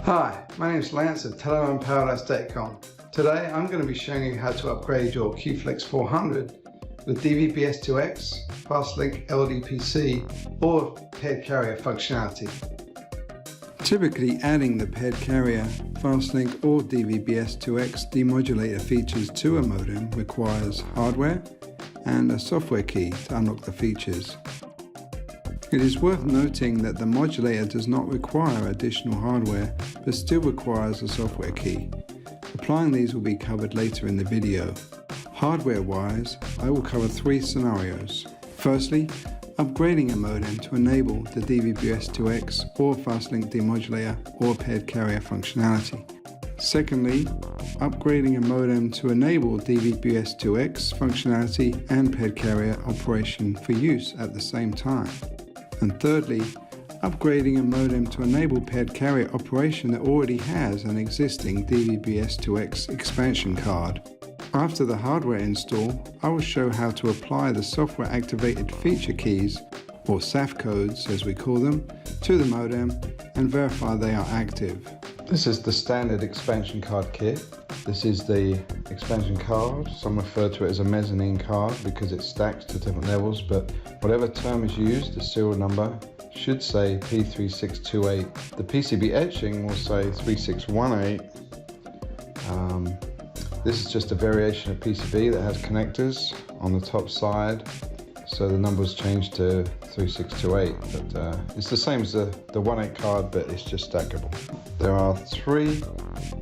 Hi, my name is Lance of telemanpowerless.com. Today I'm going to be showing you how to upgrade your QFlex 400 with DVBS2X, Fastlink LDPC or paired carrier functionality. Typically adding the paired carrier, Fastlink or DVBS2X demodulator features to a modem requires hardware and a software key to unlock the features. It is worth noting that the modulator does not require additional hardware but still requires a software key. Applying these will be covered later in the video. Hardware-wise, I will cover three scenarios. Firstly, upgrading a modem to enable the DVBS2X or Fastlink demodulator or paired carrier functionality. Secondly, upgrading a modem to enable DVBS2X functionality and paired carrier operation for use at the same time. And thirdly, upgrading a modem to enable paired carrier operation that already has an existing DVBS2X expansion card. After the hardware install, I will show how to apply the software activated feature keys, or SAF codes as we call them, to the modem and verify they are active. This is the standard expansion card kit. This is the expansion card. Some refer to it as a mezzanine card because it stacks to different levels, but whatever term is used, the serial number should say P3628. The PCB etching will say 3618. This is just a variation of PCB that has connectors on the top side, so the numbers changed to 3628, but it's the same as the 18 card, but it's just stackable. There are three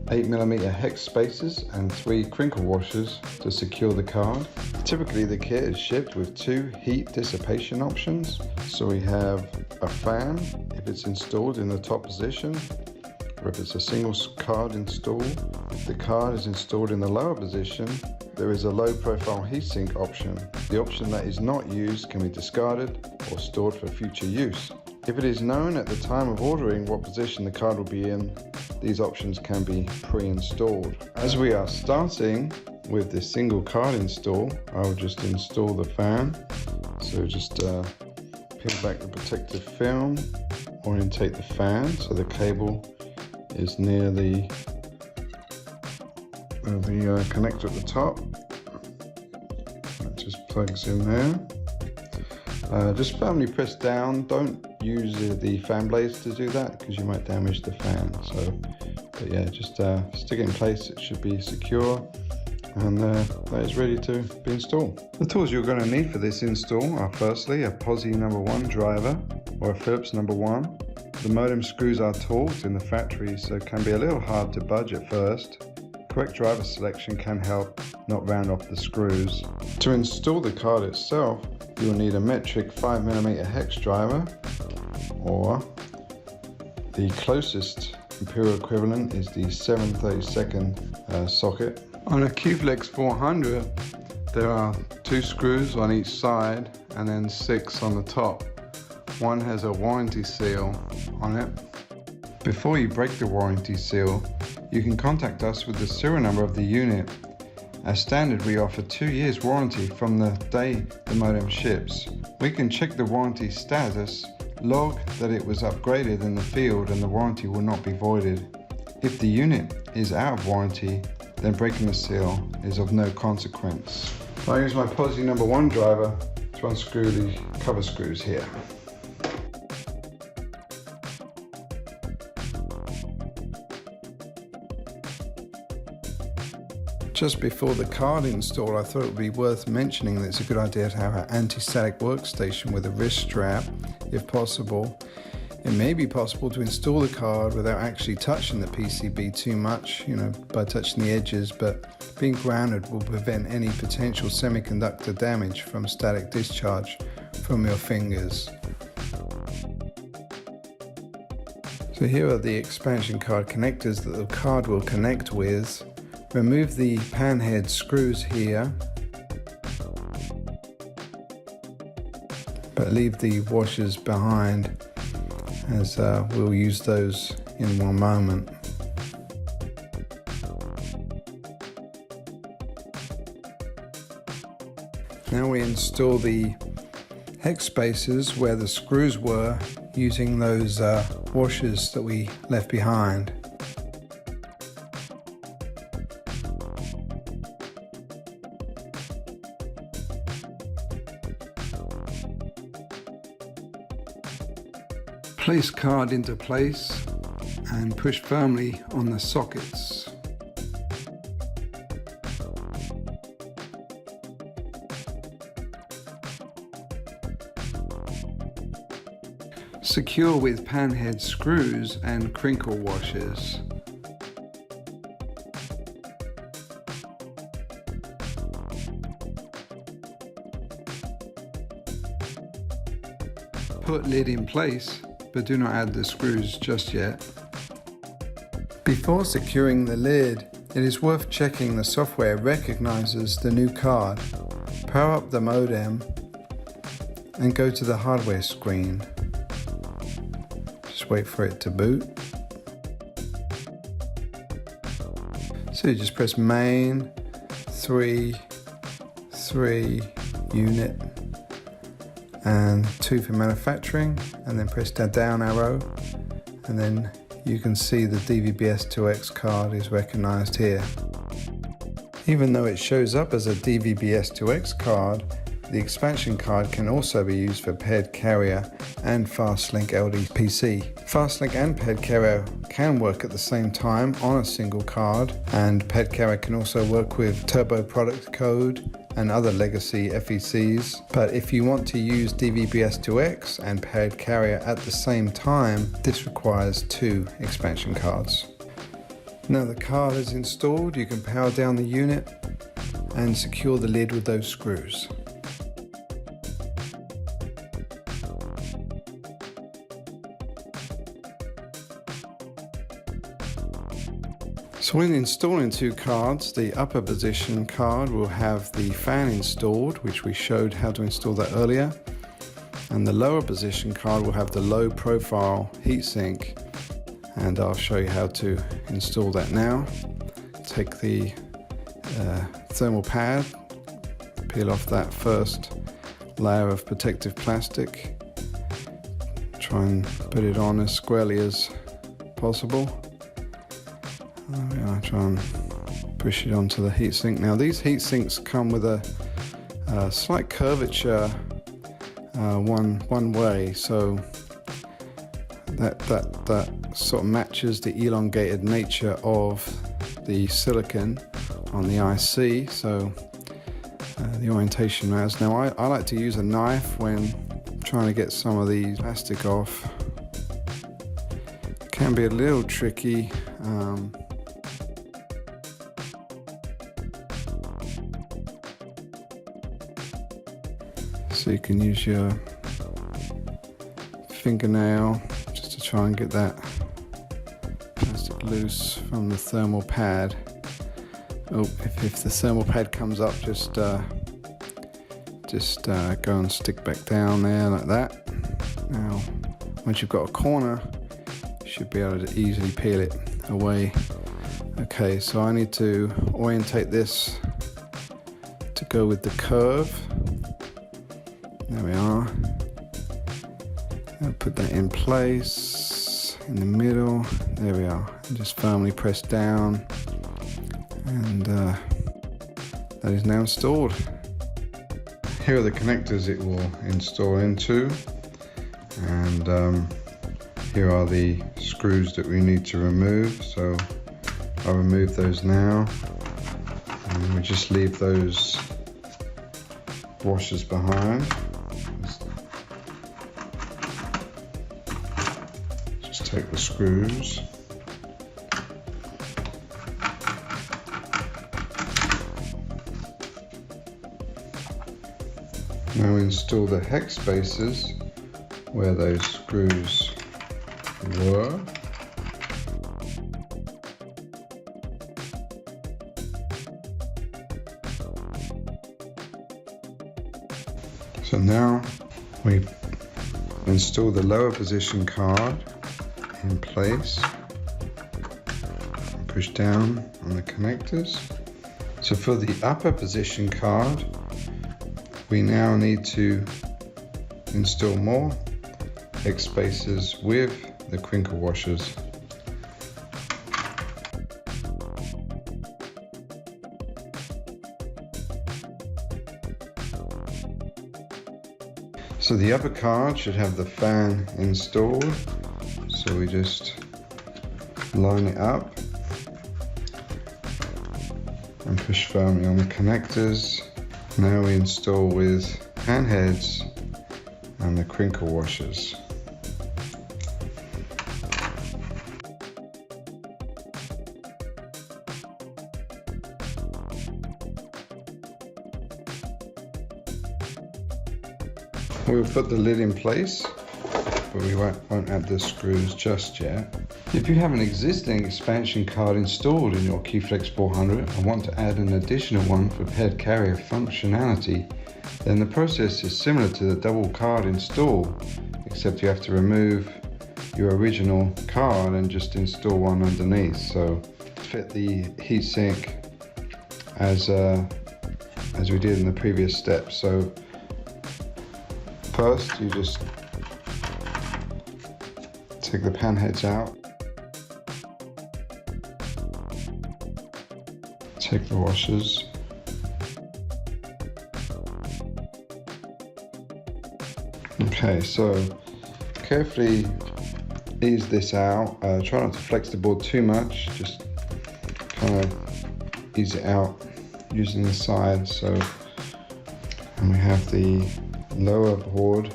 8mm hex spacers and 3 crinkle washers to secure the card. Typically the kit is shipped with 2 heat dissipation options. So we have a fan if it's installed in the top position, or if it's a single card install. If the card is installed in the lower position, there is a low profile heatsink option. The option that is not used can be discarded or stored for future use. If it is known at the time of ordering what position the card will be in, these options can be pre-installed. As we are starting with the single card install, I will just install the fan. So just peel back the protective film, orientate the fan so the cable is near the connector at the top. It just plugs in there. Just firmly press down. Don't use the fan blades to do that because you might damage the fan. But yeah, just stick it in place. It should be secure, and that is ready to be installed. The tools you're going to need for this install are firstly a POSI #1 driver or a Phillips #1. The modem screws are taut in the factory, so it can be a little hard to budge at first. Correct driver selection can help not round off the screws. To install the card itself, you will need a metric 5mm hex driver, or the closest imperial equivalent is the 7/32 socket. On a QFlex 400, there are 2 screws on each side and then 6 on the top. One has a warranty seal on it. Before you break the warranty seal, you can contact us with the serial number of the unit. As standard, we offer 2 years warranty from the day the modem ships. We can check the warranty status, log that it was upgraded in the field, and the warranty will not be voided. If the unit is out of warranty, then breaking the seal is of no consequence. I use my POSI #1 driver to unscrew the cover screws here. Just before the card install, I thought it would be worth mentioning that it's a good idea to have an anti-static workstation with a wrist strap, if possible. It may be possible to install the card without actually touching the PCB too much, by touching the edges, but being grounded will prevent any potential semiconductor damage from static discharge from your fingers. So here are the expansion card connectors that the card will connect with. Remove the pan head screws here, but leave the washers behind, as we'll use those in one moment. Now we install the hex spacers where the screws were using those washers that we left behind. Place card into place and push firmly on the sockets. Secure with panhead screws and crinkle washers. Put lid in place, but do not add the screws just yet. Before securing the lid, it is worth checking the software recognizes the new card. Power up the modem and go to the hardware screen. Just wait for it to boot. So you just press main 3 unit and 2 for manufacturing, and then press the down arrow, and then you can see the DVBS2X card is recognized here. Even though it shows up as a DVBS2X card, the expansion card can also be used for paired carrier and Fastlink LDPC. Fastlink and paired carrier can work at the same time on a single card, and paired carrier can also work with turbo product code and other legacy FECs, but if you want to use DVBS2X and paired carrier at the same time, this requires 2 expansion cards. Now the card is installed, you can power down the unit and secure the lid with those screws. So when installing 2 cards, the upper position card will have the fan installed, which we showed how to install that earlier, and the lower position card will have the low profile heatsink, and I'll show you how to install that now. Take the thermal pad, peel off that first layer of protective plastic, try and put it on as squarely as possible. There we are, try and push it onto the heatsink. Now these heatsinks come with a slight curvature one way, so that sort of matches the elongated nature of the silicon on the IC, so the orientation matters. Now I like to use a knife when trying to get some of the plastic off. It can be a little tricky. So you can use your fingernail just to try and get that plastic loose from the thermal pad. Oh, if the thermal pad comes up, just go and stick back down there like that. Now, once you've got a corner, you should be able to easily peel it away. Okay, so I need to orientate this to go with the curve. There we are. I'll put that in place in the middle. There we are. And just firmly press down, and that is now installed. Here are the connectors it will install into, and here are the screws that we need to remove. So I'll remove those now, and we just leave those washers behind. Just take the screws. Now install the hex spacers where those screws were. So now we install the lower position card in place, push down on the connectors. So for the upper position card, we now need to install more hex spacers with the crinkle washers. So the upper card should have the fan installed, So we just line it up and push firmly on the connectors. Now we install with pan heads and the crinkle washers. We'll put the lid in place, but we won't add the screws just yet. If you have an existing expansion card installed in your QFlex 400 and want to add an additional one for paired carrier functionality, then the process is similar to the double card install, except you have to remove your original card and just install one underneath. So fit the heatsink as we did in the previous step. So first you just take the pan heads out, take the washers, okay, so carefully ease this out. Try not to flex the board too much, just kind of ease it out using the side. So, and we have the lower board,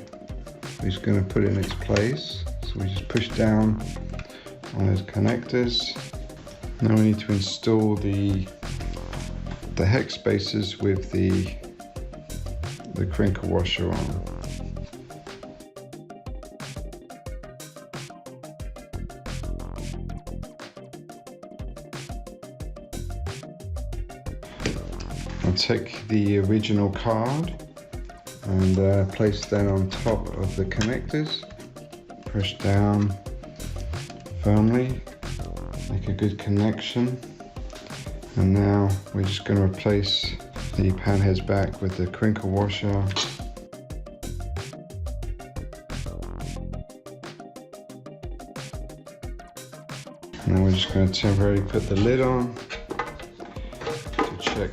we're just going to put it in its place. So we just push down on those connectors. Now we need to install the hex spacers with the crinkle washer on. I'll take the original card and place that on top of the connectors. Push down firmly, make a good connection. And now we're just going to replace the pan heads back with the crinkle washer. And then we're just going to temporarily put the lid on to check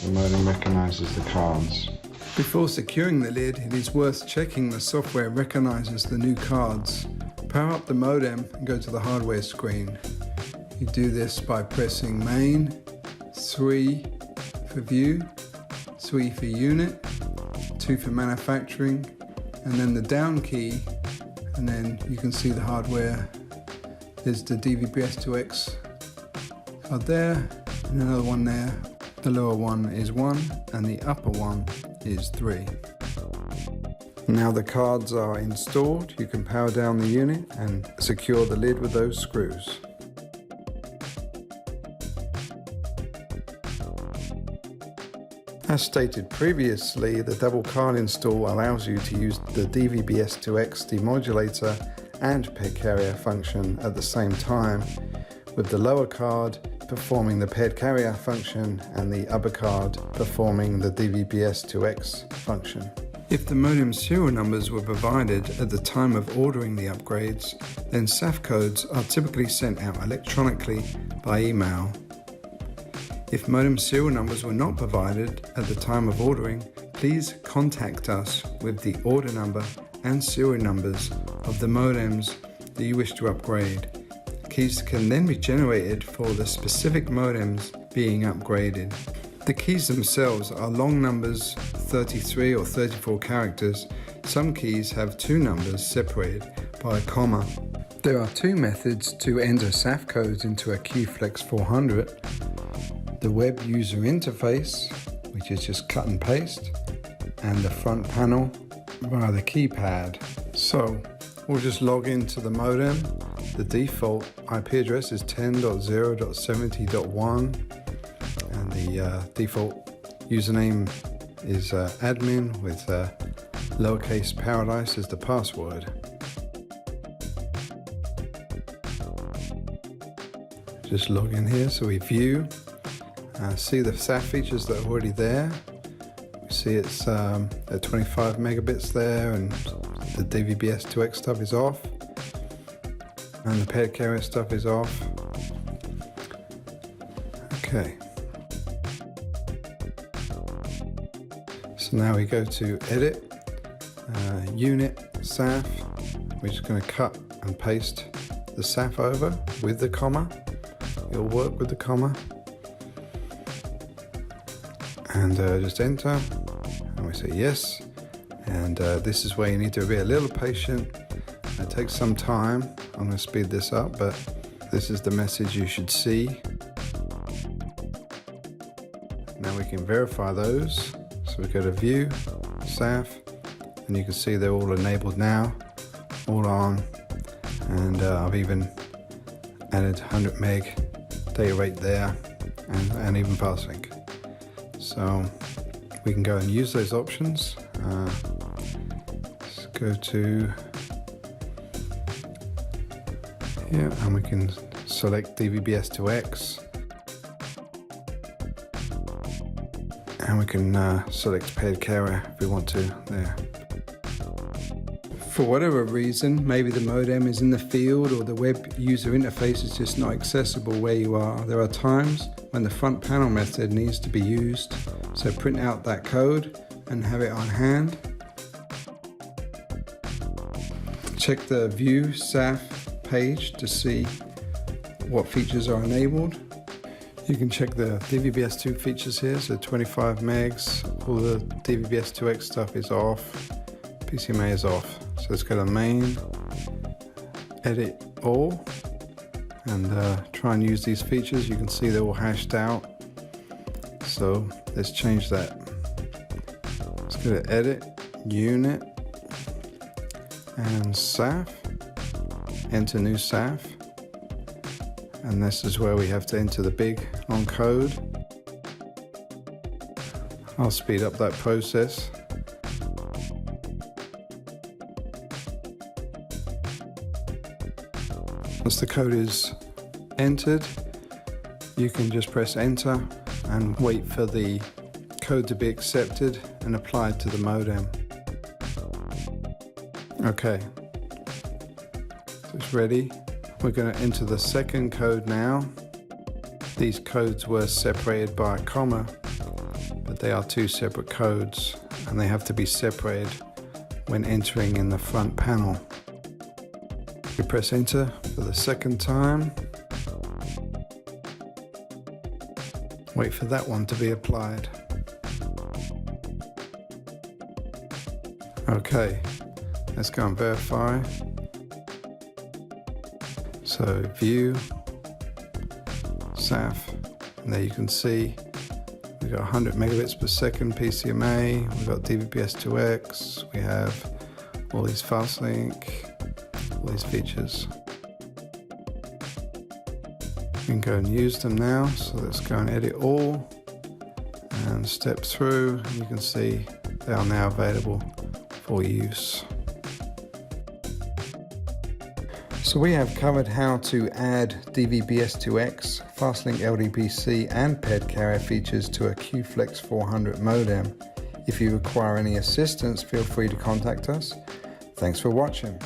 the modem recognizes the cards. Before securing the lid, it is worth checking the software recognizes the new cards. Power up the modem and go to the hardware screen. You do this by pressing main, 3 for view, 3 for unit, 2 for manufacturing, and then the down key, and then you can see the hardware. There's the DVBS2X card there, and another one there. The lower one is 1, and the upper one is 3. Now the cards are installed, you can power down the unit and secure the lid with those screws. As stated previously, the double card install allows you to use the DVBS2X demodulator and paired carrier function at the same time, with the lower card performing the paired carrier function and the upper card performing the DVBS2X function. If the modem serial numbers were provided at the time of ordering the upgrades, then SAF codes are typically sent out electronically by email. If modem serial numbers were not provided at the time of ordering, please contact us with the order number and serial numbers of the modems that you wish to upgrade. Keys can then be generated for the specific modems being upgraded. The keys themselves are long numbers, 33 or 34 characters. Some keys have 2 numbers separated by a comma. There are 2 methods to enter SAF codes into a QFlex 400. The web user interface, which is just cut and paste, and the front panel via the keypad. So we'll just log into the modem. The default IP address is 10.0.70.1 and the default username is admin with lowercase paradise as the password. Just log in here, so we view, see the SAF features that are already there. We see it's at 25 megabits there, and the DVBS2X stuff is off, and the paired carrier stuff is off. Okay. So now we go to edit, unit, SAF. We're just going to cut and paste the SAF over with the comma. It'll work with the comma. And just enter, and we say yes. And this is where you need to be a little patient. It takes some time. I'm going to speed this up, but this is the message you should see. Now we can verify those. So we go to View, SAF, and you can see they're all enabled now, all on. And I've even added 100 meg data rate there, and even Fastlink. So we can go and use those options. Let's go to here, and we can select DVBS2X, and we can select paired carrier if we want to there. For whatever reason, maybe the modem is in the field or the web user interface is just not accessible where you are. There are times when the front panel method needs to be used, so print out that code and have it on hand. Check the View SAF page to see what features are enabled. You can check the DVBS2 features here, so 25 megs, all the DVBS2X stuff is off, PCMA is off. So let's go to main, edit all, and try and use these features. You can see they're all hashed out. So let's change that. Let's go to edit, unit, and SAF, enter new SAF. And this is where we have to enter the big long code. I'll speed up that process. Once the code is entered, you can just press enter and wait for the code to be accepted and applied to the modem. Okay, so it's ready. We're going to enter the second code now. These codes were separated by a comma, but they are two separate codes, and they have to be separated when entering in the front panel. We press enter for the second time. Wait for that one to be applied. Okay, let's go and verify. So View, SAF, and there you can see we've got 100 megabits per second PCMA, we've got DVBS2X, we have all these Fastlink, all these features. We can go and use them now, so let's go and edit all and step through, and you can see they are now available for use. So we have covered how to add DVBS2X, Fastlink LDPC and paired carrier features to a QFlex 400 modem. If you require any assistance, feel free to contact us. Thanks for watching.